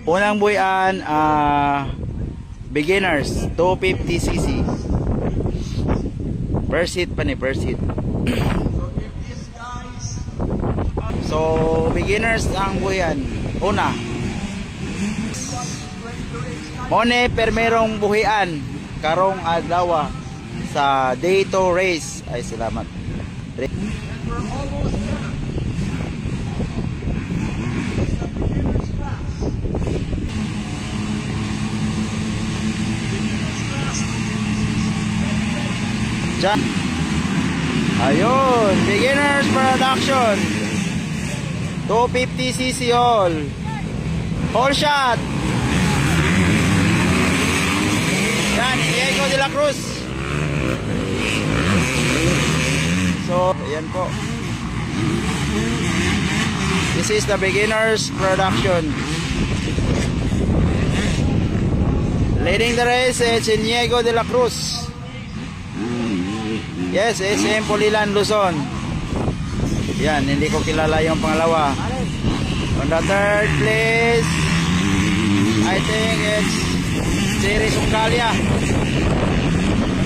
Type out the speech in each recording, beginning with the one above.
Unang buhian, beginners, 250cc. Per seat pa ni, per seat. So, beginners ang buhian. Una. Mone permerong buhian karong adlaw sa day 2 race. Ay, salamat. Diyan. Ayun, beginners production. 250cc all. Whole shot. Yan, Diego de la Cruz. So, ayan po. This is the beginners production. Leading the race is Diego de la Cruz. Yes, SM Pulilan, Luzon. Yan, hindi ko kilala yung pangalawa. On the third place, I think it's Jerry Sungkalia.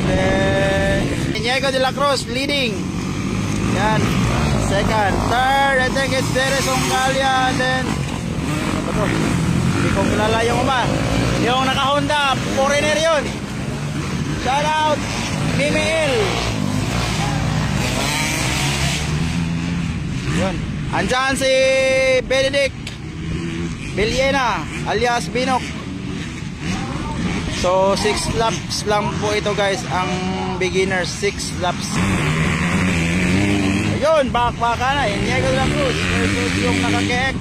Then Diego de la Cruz leading. Yan, second. Third, I think it's Jerry Sungkalia. And then ano ba to? Hindi ko kilala yung uma. Yung naka-Honda, foreigner yun. Shout out Mimiil. Yun. Andyan si Benedict Villena alias Binok. So 6 laps lang po ito guys, ang beginners, 6 laps. Ayun, bakbaka na Diego de la Cruz versus yung naka-KX.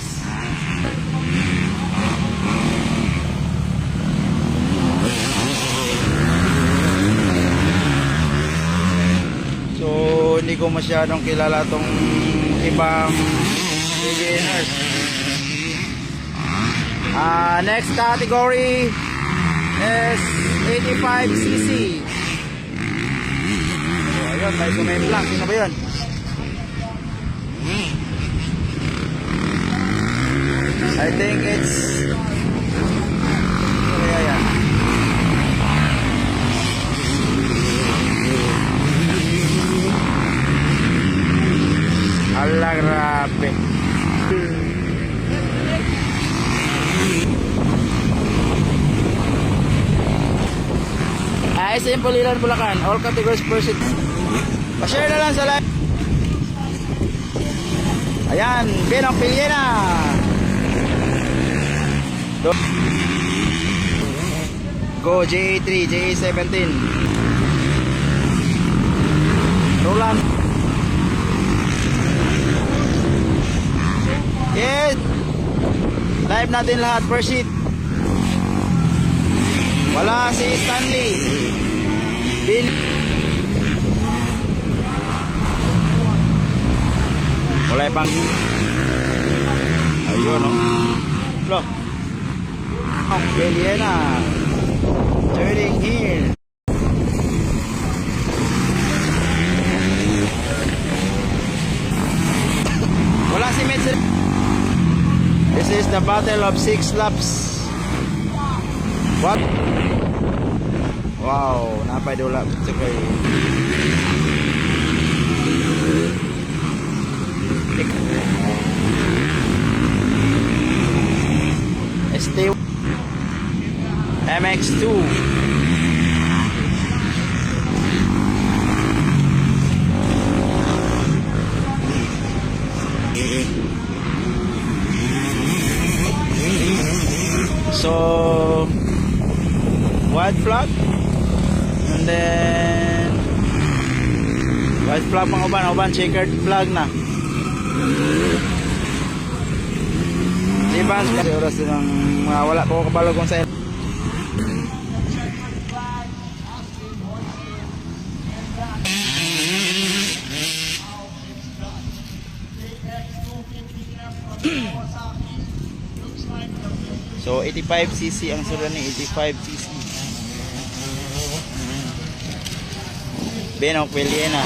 So hindi ko masyadong kilala tong ibang beginners. Next category is 85cc. So ayun, may sumemplang. Sino ba yun? I think it's yan. Ala, grabe. SM Pulilan, Bulacan. All categories per seat. Pa-share na lang sa live. Ayan, Binok Villena. Go J3, J17. Roland. Yes. Live natin lahat per sheet. Wala si Stanley. Bill. Wala pang. Ayun no. Look. Villena. Turning here. Wala si Metzer. This is the battle of 6 laps. What? Wow, napay dula sekay. ST MX2. So white flag and then white flag pang uban checkered flag na. Diba kasi oras ng wala ko kabalo kung saan. So 85cc ang sura ni 85cc. Binok Villena.